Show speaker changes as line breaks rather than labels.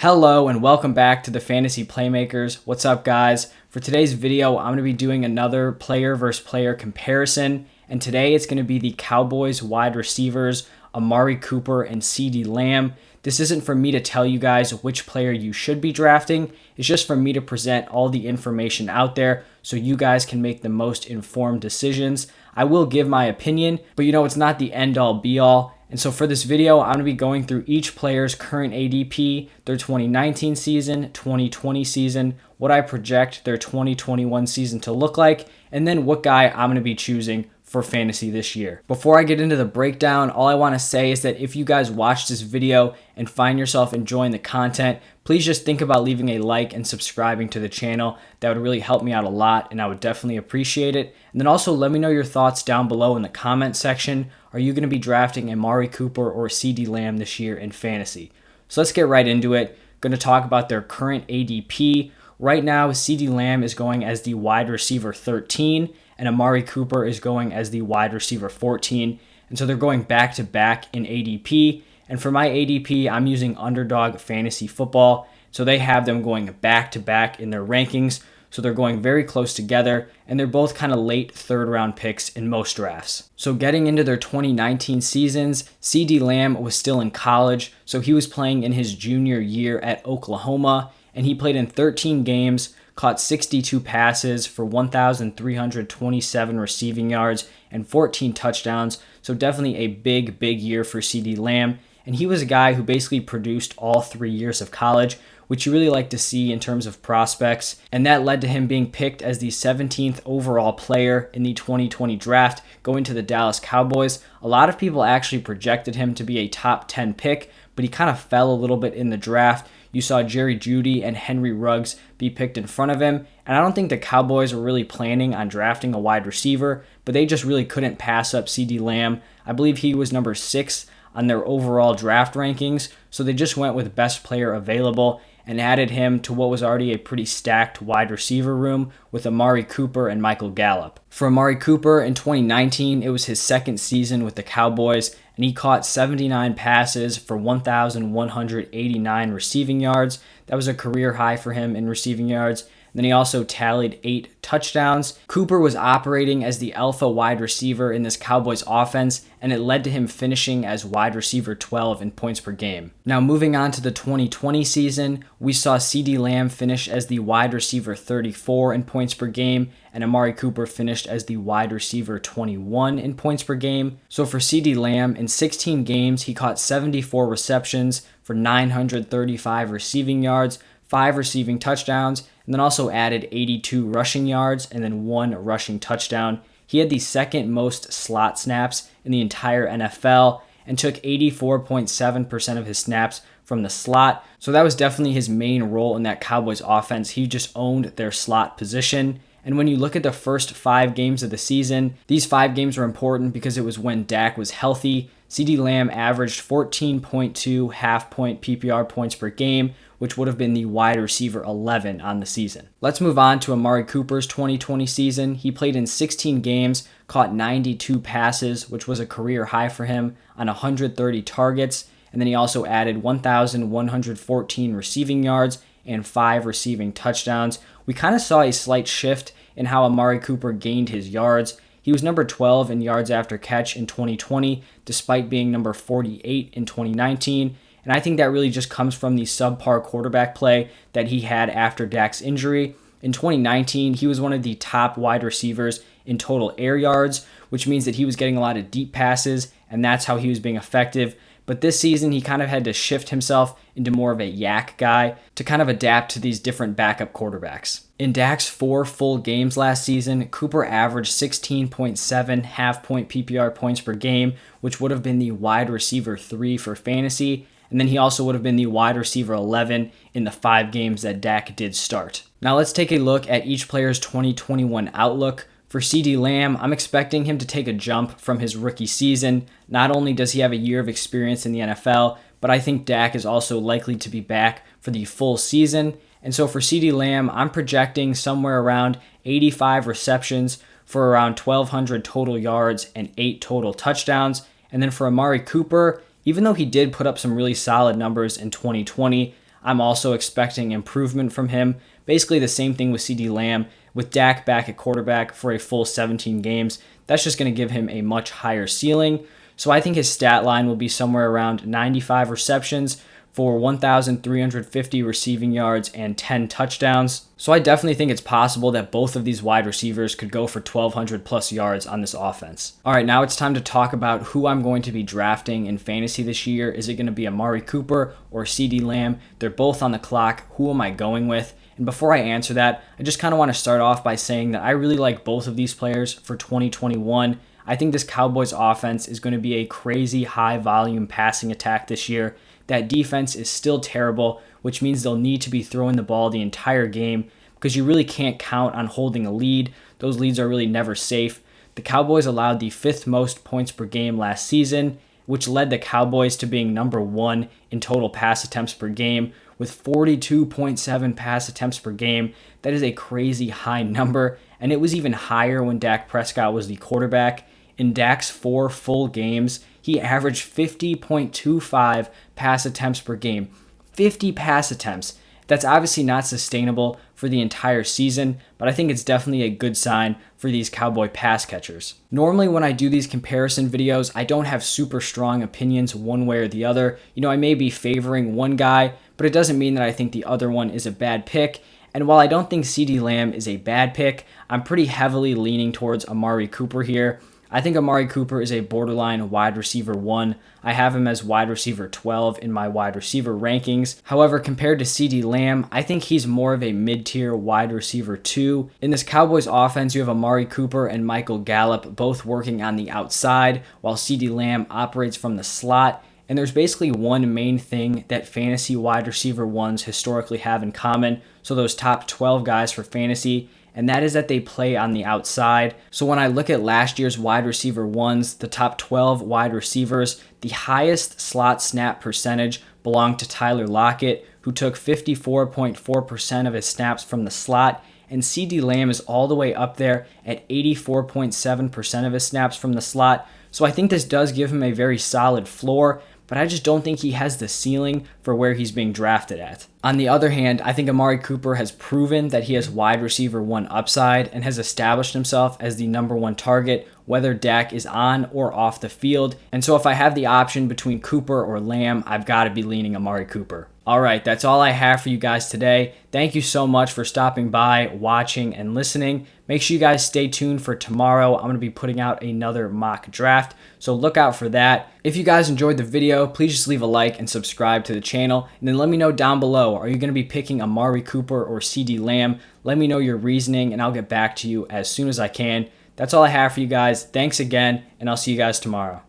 Hello and welcome back to the Fantasy Playmakers. What's up, guys? For today's video, I'm going to be doing another player versus player comparison, and today it's going to be the Cowboys wide receivers Amari Cooper and CeeDee Lamb. This isn't for me to tell you guys which player you should be drafting. It's just for me to present all the information out there so you guys can make the most informed decisions. I will give my opinion, but it's not the end-all be-all. And so for this video, I'm going to be going through each player's current ADP, their 2019 season, 2020 season, what I project their 2021 season to look like, and then what guy I'm going to be choosing for fantasy this year. Before I get into the breakdown, all I want to say is that if you guys watch this video and find yourself enjoying the content, please just think about leaving a like and subscribing to the channel. That would really help me out a lot, and I would definitely appreciate it. And then also let me know your thoughts down below in the comment section. Are you going to be drafting Amari Cooper or CeeDee Lamb this year in fantasy? So let's get right into it. Going to talk about their current ADP. Right now, CeeDee Lamb is going as the wide receiver 13, and Amari Cooper is going as the wide receiver 14. And so they're going back to back in ADP. And for my ADP, I'm using Underdog Fantasy Football. So they have them going back to back in their rankings. So they're going very close together, and they're both kind of late third round picks in most drafts. So getting into their 2019 seasons, CeeDee Lamb was still in college. So he was playing in his junior year at Oklahoma, and he played in 13 games, caught 62 passes for 1,327 receiving yards and 14 touchdowns. So definitely a big year for CeeDee Lamb. And he was a guy who basically produced all 3 years of college, which you really like to see in terms of prospects. And that led to him being picked as the 17th overall player in the 2020 draft, going to the Dallas Cowboys. A lot of people actually projected him to be a top 10 pick, but he kind of fell a little bit in the draft. You saw Jerry Jeudy and Henry Ruggs be picked in front of him. And I don't think the Cowboys were really planning on drafting a wide receiver, but they just really couldn't pass up CeeDee Lamb. I believe he was number 6 on their overall draft rankings. So they just went with best player available and added him to what was already a pretty stacked wide receiver room with Amari Cooper and Michael Gallup. For Amari Cooper in 2019, it was his second season with the Cowboys, and he caught 79 passes for 1,189 receiving yards. That was a career high for him in receiving yards. Then he also tallied 8 touchdowns. Cooper was operating as the alpha wide receiver in this Cowboys offense, and it led to him finishing as wide receiver 12 in points per game. Now moving on to the 2020 season, we saw CeeDee Lamb finish as the wide receiver 34 in points per game, and Amari Cooper finished as the wide receiver 21 in points per game. So for CeeDee Lamb, in 16 games, he caught 74 receptions for 935 receiving yards, 5 receiving touchdowns, and then also added 82 rushing yards and then 1 rushing touchdown. He had the second most slot snaps in the entire NFL and took 84.7% of his snaps from the slot. So that was definitely his main role in that Cowboys offense. He just owned their slot position. And when you look at the first 5 games of the season, these 5 games were important because it was when Dak was healthy. CeeDee Lamb averaged 14.2 half-point PPR points per game, which would have been the wide receiver 11 on the season. Let's move on to Amari Cooper's 2020 season. He played in 16 games, caught 92 passes, which was a career high for him, on 130 targets, and then he also added 1,114 receiving yards and 5 receiving touchdowns. We kind of saw a slight shift in how Amari Cooper gained his yards. He was number 12 in yards after catch in 2020, despite being number 48 in 2019. And I think that really just comes from the subpar quarterback play that he had after Dak's injury. In 2019, he was one of the top wide receivers in total air yards, which means that he was getting a lot of deep passes, and that's how he was being effective. But this season, he kind of had to shift himself into more of a yak guy to kind of adapt to these different backup quarterbacks. In Dak's 4 full games last season, Cooper averaged 16.7 half-point PPR points per game, which would have been the wide receiver 3 for fantasy. And then he also would have been the wide receiver 11 in the 5 games that Dak did start. Now let's take a look at each player's 2021 outlook. For CeeDee Lamb, I'm expecting him to take a jump from his rookie season. Not only does he have a year of experience in the NFL, but I think Dak is also likely to be back for the full season. And so for CeeDee Lamb, I'm projecting somewhere around 85 receptions for around 1,200 total yards and 8 total touchdowns. And then for Amari Cooper, even though he did put up some really solid numbers in 2020, I'm also expecting improvement from him. Basically the same thing with CeeDee Lamb. With Dak back at quarterback for a full 17 games, that's just going to give him a much higher ceiling. So I think his stat line will be somewhere around 95 receptions for 1,350 receiving yards and 10 touchdowns. So I definitely think it's possible that both of these wide receivers could go for 1,200 plus yards on this offense. All right, now it's time to talk about who I'm going to be drafting in fantasy this year. Is it going to be Amari Cooper or CeeDee Lamb? They're both on the clock. Who am I going with? And before I answer that, I just kind of want to start off by saying that I really like both of these players for 2021. I think this Cowboys offense is going to be a crazy high volume passing attack this year. That defense is still terrible, which means they'll need to be throwing the ball the entire game because you really can't count on holding a lead. Those leads are really never safe. The Cowboys allowed the 5th most points per game last season, which led the Cowboys to being number 1 in total pass attempts per game with 42.7 pass attempts per game. That is a crazy high number, and it was even higher when Dak Prescott was the quarterback. In Dak's 4 full games, he averaged 50.25 pass attempts per game. 50 pass attempts. That's obviously not sustainable for the entire season, but I think it's definitely a good sign for these Cowboy pass catchers. Normally when I do these comparison videos, I don't have super strong opinions one way or the other. I may be favoring one guy, but it doesn't mean that I think the other one is a bad pick. And while I don't think CeeDee Lamb is a bad pick, I'm pretty heavily leaning towards Amari Cooper here. I think Amari Cooper is a borderline wide receiver 1. I have him as wide receiver 12 in my wide receiver rankings. However, compared to CeeDee Lamb, I think he's more of a mid-tier wide receiver 2. In this Cowboys offense, you have Amari Cooper and Michael Gallup both working on the outside, while CeeDee Lamb operates from the slot. And there's basically one main thing that fantasy wide receiver 1s historically have in common, so those top 12 guys for fantasy, and that is that they play on the outside. So when I look at last year's wide receiver 1s, the top 12 wide receivers, the highest slot snap percentage belonged to Tyler Lockett, who took 54.4% of his snaps from the slot, and CeeDee Lamb is all the way up there at 84.7% of his snaps from the slot. So I think this does give him a very solid floor, but I just don't think he has the ceiling for where he's being drafted at. On the other hand, I think Amari Cooper has proven that he has wide receiver 1 upside and has established himself as the number 1 target, whether Dak is on or off the field. And so if I have the option between Cooper or Lamb, I've got to be leaning Amari Cooper. All right, that's all I have for you guys today. Thank you so much for stopping by, watching, and listening. Make sure you guys stay tuned for tomorrow. I'm going to be putting out another mock draft, so look out for that. If you guys enjoyed the video, please just leave a like and subscribe to the channel, and then let me know down below, are you going to be picking Amari Cooper or CeeDee Lamb? Let me know your reasoning, and I'll get back to you as soon as I can. That's all I have for you guys. Thanks again, and I'll see you guys tomorrow.